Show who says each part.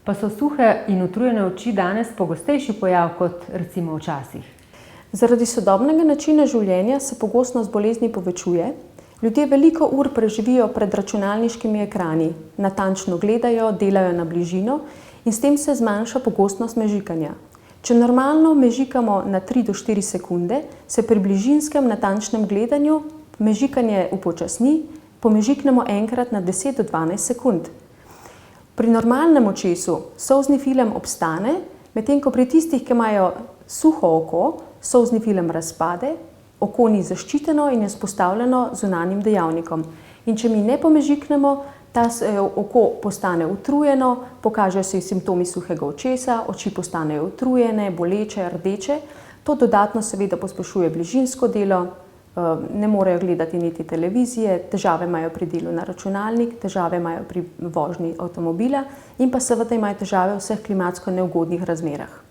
Speaker 1: Pa so suhe in utrujene oči danes pogostejši pojav kot recimo včasih?
Speaker 2: Zaradi sodobnega načina življenja se pogostnost bolezni povečuje. Ljudje veliko ur preživijo pred računalniškimi ekrani, natančno gledajo, delajo na bližino in s tem se zmanjša pogostnost mežikanja. Če normalno mežikamo na 3 do 4 sekunde, se pri bližinskem natančnem gledanju mežikanje upočasni, pomežiknemo enkrat na 10 do 12 sekund. Pri normalnem očesu solzni film obstane, medtem ko pri tistih, ki imajo suho oko, solzni film razpade, oko ni zaščiteno in je izpostavljeno zunanjim dejavnikom. In če mi ne pomežiknemo, oko postane utrujeno, pokažejo se simptomi suhega očesa, oči postanejo utrujene, boleče, rdeče. To dodatno seveda pospešuje bližinsko delo, ne morejo gledati niti televizije, težave imajo pri delu na računalnik, težave imajo pri vožnji avtomobila in pa seveda imajo težave v vseh klimatsko neugodnih razmerah.